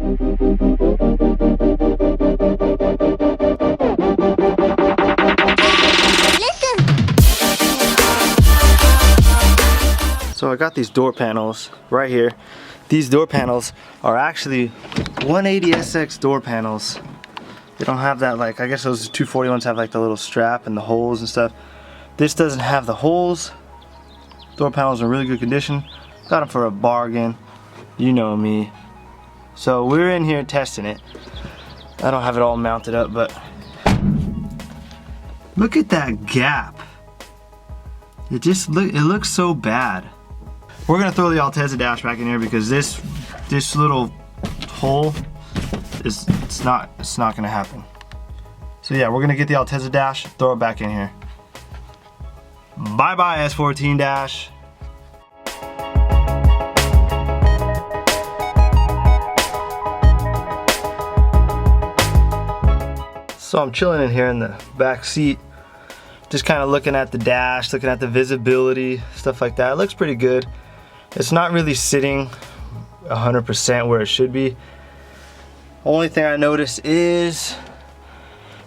So I got these door panels right here. These door panels are actually 180SX door panels. They don't have that, like, I guess those 240 ones have like the little strap and the holes and stuff. This doesn't have the holes. Door panels are in really good condition. Got them for a bargain. You know me. So we're in here testing it. I don't have it all mounted up, but look at that gap. It looks so bad. We're gonna throw the Altezza Dash back in here because this little hole is it's not gonna happen. So yeah, we're gonna get the Altezza Dash, throw it back in here. Bye bye S14 Dash. So I'm chilling in here in the back seat, just kind of looking at the dash, looking at the visibility, stuff like that. It looks pretty good. It's not really sitting 100% where it should be. Only thing I notice is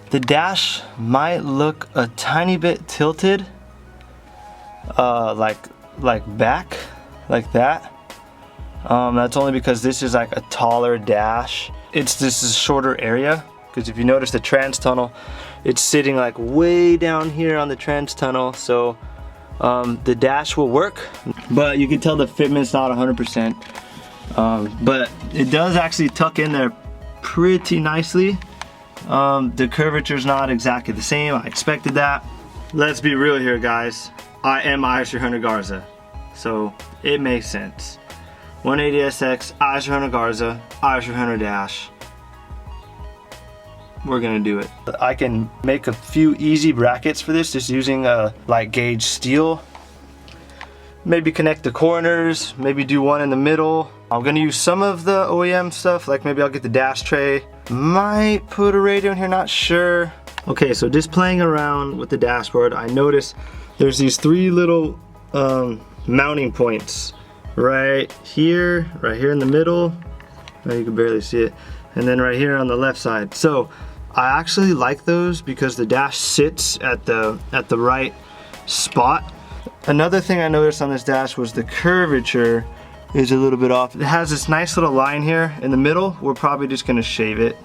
the dash might look a tiny bit tilted, like back, like that. That's only because this is like a taller dash. This is a shorter area. Because if you notice the trans tunnel, it's sitting like way down here on the trans tunnel, so the dash will work, but you can tell the fitment's not 100%. But it does actually tuck in there pretty nicely. The curvature's not exactly the same. I expected that. Let's be real here, guys. I am IS300 Garza, so it makes sense. 180SX, IS300 Garza, IS300 Dash. We're gonna do it. I can make a few easy brackets for this just using light gauge steel. Maybe connect the corners, maybe do one in the middle. I'm gonna use some of the OEM stuff, like maybe I'll get the dash tray. Might put a radio in here, not sure. Okay, so just playing around with the dashboard, I noticed there's these three little mounting points right here in the middle. Oh, you can barely see it. And then right here on the left side. So I actually like those because the dash sits at the right spot. Another thing I noticed on this dash was the curvature is a little bit off. It has this nice little line here in the middle. We're probably just gonna shave it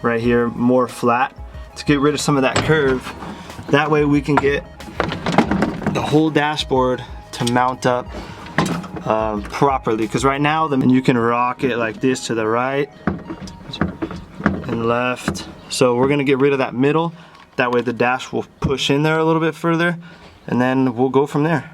right here more flat to get rid of some of that curve. That way we can get the whole dashboard to mount up properly. Because right now you can rock it like this to the right and left. So we're gonna get rid of that middle. That way the dash will push in there a little bit further, and then we'll go from there.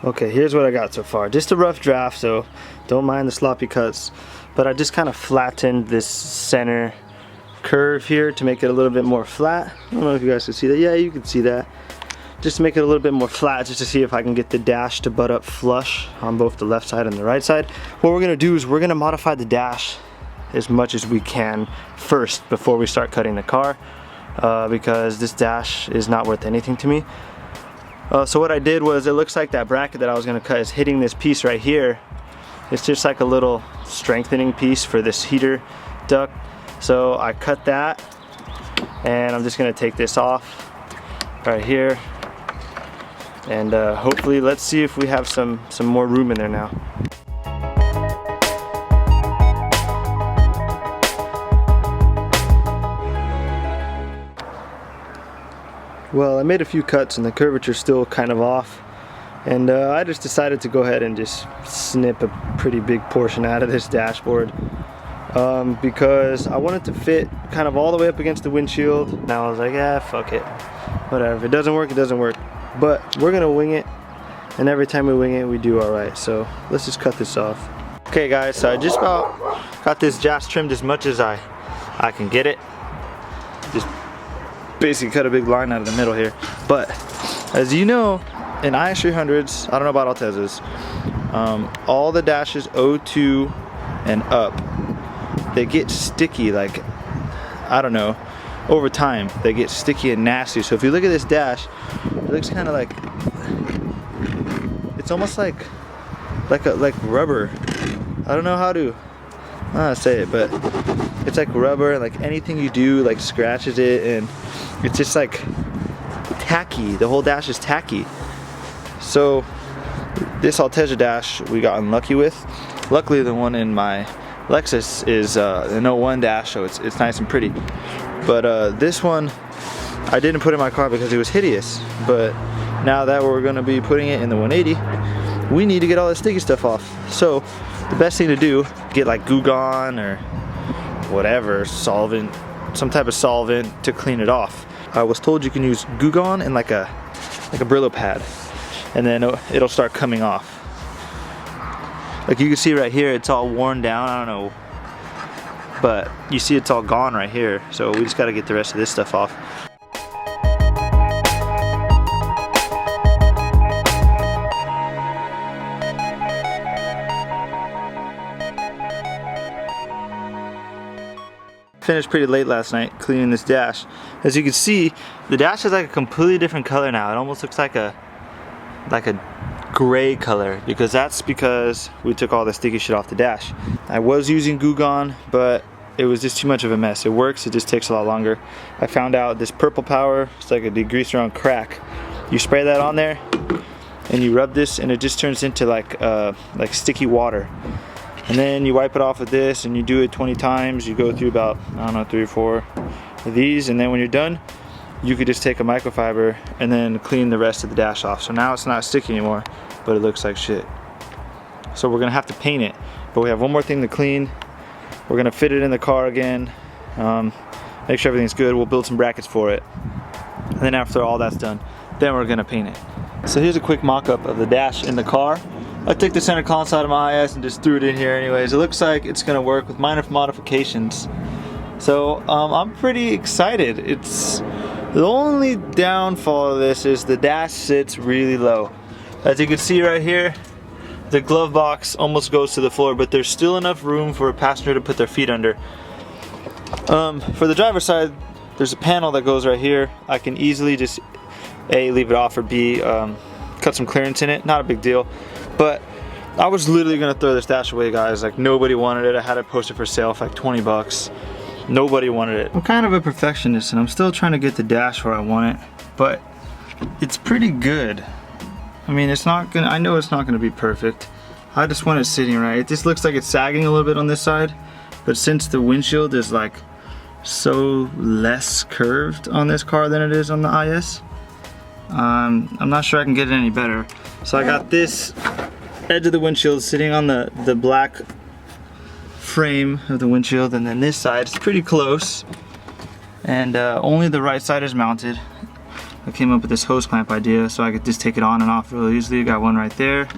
Okay, here's what I got so far. Just a rough draft, so don't mind the sloppy cuts. But I just kind of flattened this center curve here to make it a little bit more flat. I don't know if you guys can see that. Yeah, you can see that. Just to make it a little bit more flat, just to see if I can get the dash to butt up flush on both the left side and the right side. What we're gonna do is we're gonna modify the dash as much as we can first before we start cutting the car, because this dash is not worth anything to me. So what I did was, it looks like that bracket that I was gonna cut is hitting this piece right here. It's just like a little strengthening piece for this heater duct. So I cut that, and I'm just gonna take this off right here. And hopefully, let's see if we have some more room in there now. Well, I made a few cuts and the curvature's still kind of off. And I just decided to go ahead and just snip a pretty big portion out of this dashboard. Because I wanted to fit kind of all the way up against the windshield. Now I was like, yeah, fuck it. Whatever, if it doesn't work, it doesn't work. But we're gonna wing it, and every time we wing it, we do all right. So let's just cut this off. Okay guys, so I just about got this dash trimmed as much as I can get it. Just basically cut a big line out of the middle here. But as you know, in IS300s, I don't know about Altezzas, all the dashes 02 and up, they get sticky. Like, I don't know, over time they get sticky and nasty. So if you look at this dash, it looks kind of like, it's almost like rubber. I don't know how to say it, but it's like rubber, and like anything you do like scratches it, and it's just like tacky. The whole dash is tacky. So this Altezza Dash we got unlucky with. Luckily the one in my Lexus is an 01 dash, so it's nice and pretty. But this one I didn't put in my car because it was hideous. But now that we're gonna be putting it in the 180, we need to get all the sticky stuff off. So the best thing to do, get like Goo Gone or whatever, solvent, some type of solvent to clean it off. I was told you can use Goo Gone and like a Brillo pad, and then it'll start coming off. Like you can see right here, it's all worn down, I don't know, but you see it's all gone right here, so we just gotta get the rest of this stuff off. Finished pretty late last night cleaning this dash. As you can see, the dash is like a completely different color now. It almost looks like a gray color, because that's because we took all the sticky shit off the dash. I was using Goo Gone, but it was just too much of a mess. It works, it just takes a lot longer. I found out this purple power, it's like a degreaser on crack. You spray that on there and you rub this, and it just turns into like sticky water. And then you wipe it off with this, and you do it 20 times. You go through about, I don't know, 3 or 4 of these, and then when you're done, you could just take a microfiber and then clean the rest of the dash off. So now it's not sticky anymore, but it looks like shit. So we're gonna have to paint it, but we have one more thing to clean. We're gonna fit it in the car again, make sure everything's good. We'll build some brackets for it, and then after all that's done, then we're gonna paint it. So here's a quick mock-up of the dash in the car. I took the center console out of my IS and just threw it in here anyways. It looks like it's gonna work with minor modifications. So I'm pretty excited. It's the only downfall of this is the dash sits really low. As you can see right here, the glove box almost goes to the floor, but there's still enough room for a passenger to put their feet under. For the driver's side, there's a panel that goes right here. I can easily just A, leave it off, or B, cut some clearance in it. Not a big deal. But I was literally gonna throw this dash away, guys. Like, nobody wanted it. I had it posted for sale for like 20 bucks. Nobody wanted it. I'm kind of a perfectionist, and I'm still trying to get the dash where I want it, but it's pretty good. I mean, it's not gonna, I know it's not gonna be perfect. I just want it sitting right. It just looks like it's sagging a little bit on this side, but since the windshield is like so less curved on this car than it is on the IS, I'm not sure I can get it any better. So I got this edge of the windshield sitting on the black frame of the windshield, and then this side is pretty close, and only the right side is mounted. I came up with this hose clamp idea so I could just take it on and off really easily. I got one right there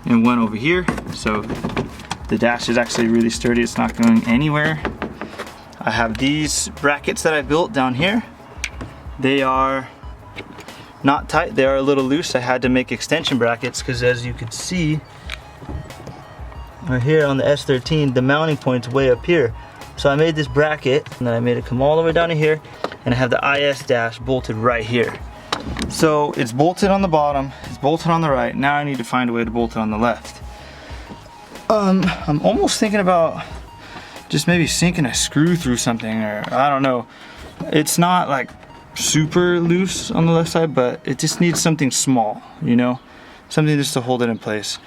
and one over here, so the dash is actually really sturdy. It's not going anywhere. I have these brackets that I built down here. They are not tight, they are a little loose. I had to make extension brackets because, as you can see right here on the S13, the mounting point's way up here. So I made this bracket, and then I made it come all the way down to here, and I have the IS dash bolted right here. So it's bolted on the bottom, it's bolted on the right. Now I need to find a way to bolt it on the left. I'm almost thinking about just maybe sinking a screw through something, or I don't know. It's not like super loose on the left side, but it just needs something small, you know, something just to hold it in place.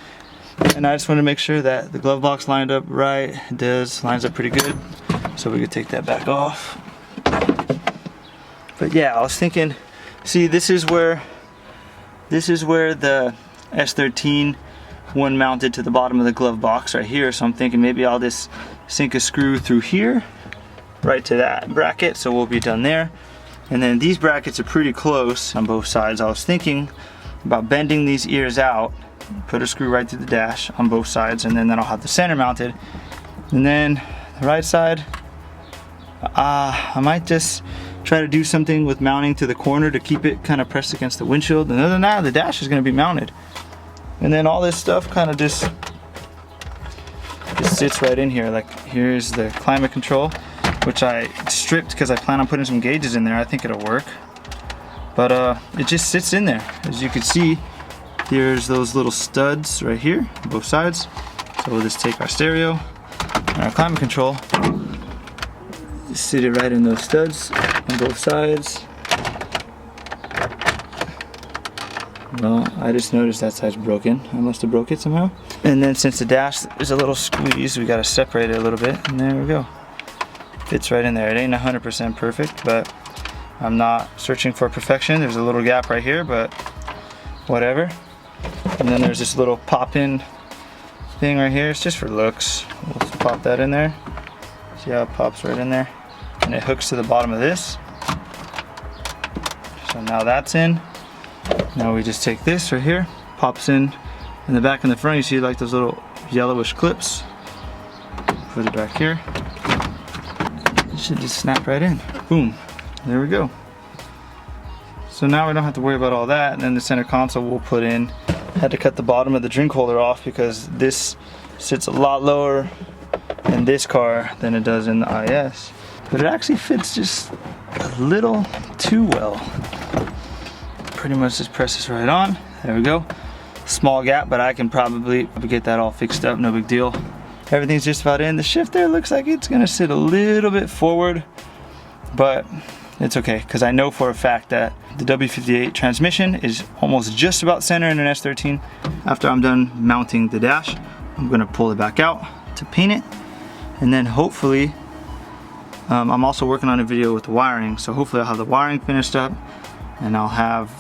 And I just want to make sure that the glove box lined up right. It does, lines up pretty good, so we could take that back off. But yeah, I was thinking, see, this is where the S13 one mounted to the bottom of the glove box right here. So I'm thinking maybe I'll just sink a screw through here right to that bracket, so we'll be done there. And then these brackets are pretty close on both sides. I was thinking about bending these ears out, put a screw right through the dash on both sides, and then I'll have the center mounted. And then the right side, I might just try to do something with mounting to the corner to keep it kind of pressed against the windshield. And other than that, the dash is going to be mounted. And then all this stuff kind of just sits right in here. Like, here's the climate control. which I stripped because I plan on putting some gauges in there. I think it'll work. But it just sits in there. As you can see, there's those little studs right here, both sides. So we'll just take our stereo and our climate control, just sit it right in those studs on both sides. Well, I just noticed that side's broken. I must have broke it somehow. And then since the dash is a little squeezed, we gotta separate it a little bit, and there we go. Fits right in there. It ain't 100% perfect, but I'm not searching for perfection. There's a little gap right here, but whatever. And then there's this little pop-in thing right here. It's just for looks. We'll just pop that in there. See how it pops right in there? And it hooks to the bottom of this. So now that's in. Now we just take this right here, pops in the back and the front. You see like those little yellowish clips. Put it back here. It should just snap right in. Boom. There we go. So now we don't have to worry about all that. And then the center console we'll put in. Had to cut the bottom of the drink holder off because this sits a lot lower in this car than it does in the IS. But it actually fits just a little too well. Pretty much just press this right on. There we go. Small gap, but I can probably get that all fixed up, no big deal. Everything's just about in. The shifter looks like it's gonna sit a little bit forward, but it's okay, because I know for a fact that the W58 transmission is almost just about center in an S13. After I'm done mounting the dash, I'm gonna pull it back out to paint it, and then hopefully, I'm also working on a video with the wiring, so hopefully I'll have the wiring finished up, and I'll have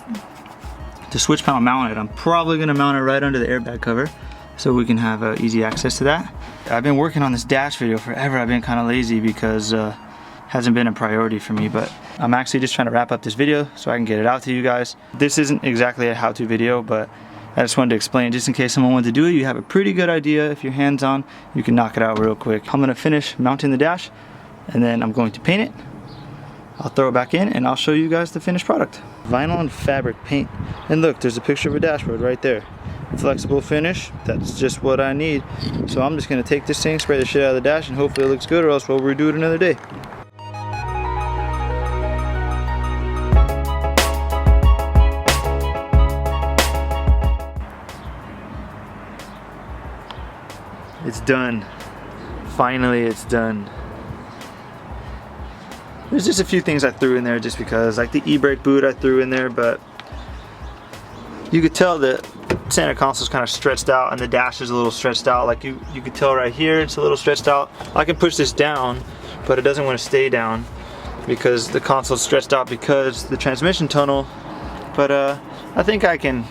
the switch panel mounted. I'm probably gonna mount it right under the airbag cover so we can have easy access to that. I've been working on this dash video forever. I've been kind of lazy because hasn't been a priority for me, but I'm actually just trying to wrap up this video so I can get it out to you guys. This isn't exactly a how-to video, but I just wanted to explain just in case someone wanted to do it. You have a pretty good idea. If you're hands-on, you can knock it out real quick. I'm gonna finish mounting the dash and then I'm going to paint it. I'll throw it back in and I'll show you guys the finished product. Vinyl and fabric paint. And look, there's a picture of a dashboard right there. Flexible finish, that's just what I need. So I'm just gonna take this thing, spray the shit out of the dash, and hopefully it looks good, or else we'll redo it another day. It's done. Finally, it's done. There's just a few things I threw in there just because, like the e-brake boot I threw in there, but you could tell that center console's kind of stretched out and the dash is a little stretched out. Like you could tell right here it's a little stretched out. I can push this down, but it doesn't want to stay down because the console's stretched out because the transmission tunnel. But I think I can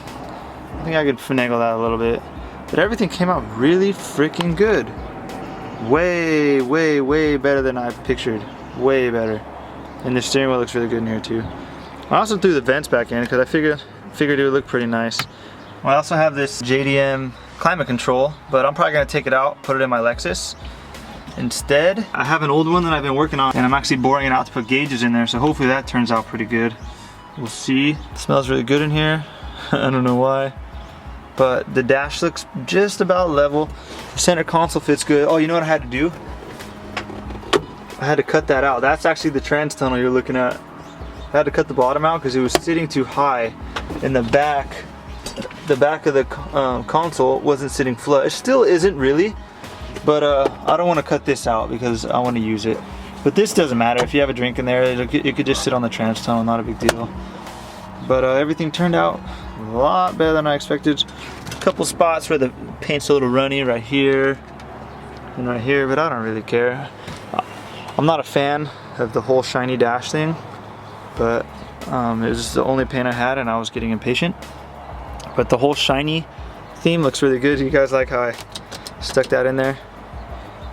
finagle that a little bit. But everything came out really freaking good. Way, way, way better than I pictured. Way better. And the steering wheel looks really good in here too. I also threw the vents back in because I figured it would look pretty nice. I also have this JDM climate control, but I'm probably gonna take it out, put it in my Lexus. Instead, I have an old one that I've been working on and I'm actually boring it out to put gauges in there, so hopefully that turns out pretty good. We'll see. It smells really good in here. I don't know why. But the dash looks just about level. The center console fits good. Oh, you know what I had to do? I had to cut that out. That's actually the trans tunnel you're looking at. I had to cut the bottom out because it was sitting too high in the back. The back of the console wasn't sitting flush. It still isn't really, but I don't want to cut this out because I want to use it. But this doesn't matter. If you have a drink in there, it could just sit on the trans tunnel, not a big deal. But everything turned out a lot better than I expected. A couple spots where the paint's a little runny right here and right here, but I don't really care. I'm not a fan of the whole shiny dash thing, but it was the only paint I had and I was getting impatient. But the whole shiny theme looks really good. You guys like how I stuck that in there?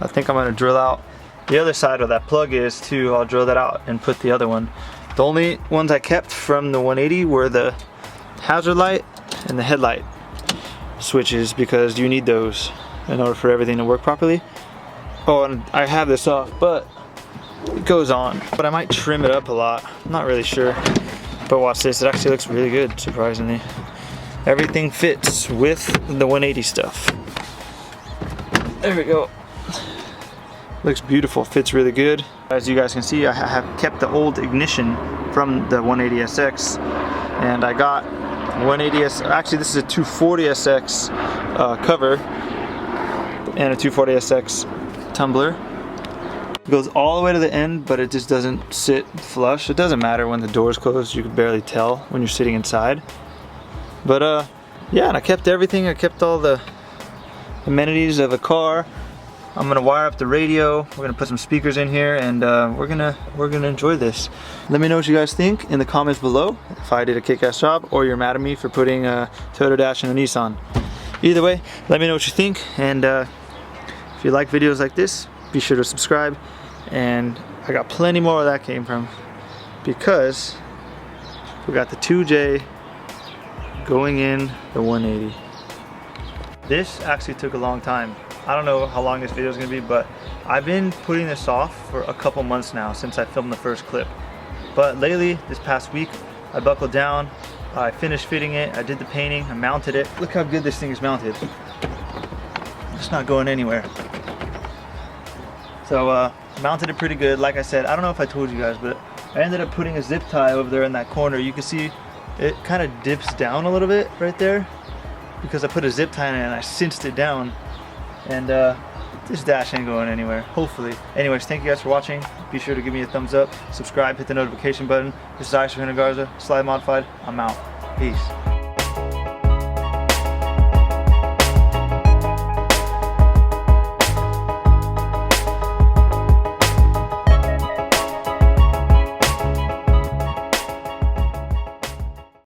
I think I'm gonna drill out the other side where that plug is too. I'll drill that out and put the other one. The only ones I kept from the 180 were the hazard light and the headlight switches because you need those in order for everything to work properly. Oh, and I have this off, but it goes on. But I might trim it up a lot. I'm not really sure. But watch this, it actually looks really good, surprisingly. Everything fits with the 180 stuff. There we go. Looks beautiful, fits really good. As you guys can see, I have kept the old ignition from the 180SX, and I got 180S, actually this is a 240SX cover and a 240SX tumbler. It goes all the way to the end, but it just doesn't sit flush. It doesn't matter when the door's closed, you can barely tell when you're sitting inside. But yeah, and I kept everything. I kept all the amenities of a car. I'm gonna wire up the radio. We're gonna put some speakers in here, and we're gonna enjoy this. Let me know what you guys think in the comments below. If I did a kick-ass job, or you're mad at me for putting a Toyota Dash in a Nissan. Either way, let me know what you think, and if you like videos like this, be sure to subscribe. And I got plenty more where that came from, because we got the 2J going in the 180. This actually took a long time. I don't know how long this video is going to be, but I've been putting this off for a couple months now since I filmed the first clip. But lately, this past week, I buckled down, I finished fitting it, I did the painting, I mounted it. Look how good this thing is mounted. It's not going anywhere. So mounted it pretty good. Like I said, I don't know if I told you guys, but I ended up putting a zip tie over there in that corner. You can see it kind of dips down a little bit right there because I put a zip tie in it and I cinched it down. And this dash ain't going anywhere, hopefully. Anyways, thank you guys for watching. Be sure to give me a thumbs up, subscribe, hit the notification button. This is Garza, Slide Modified. I'm out. Peace.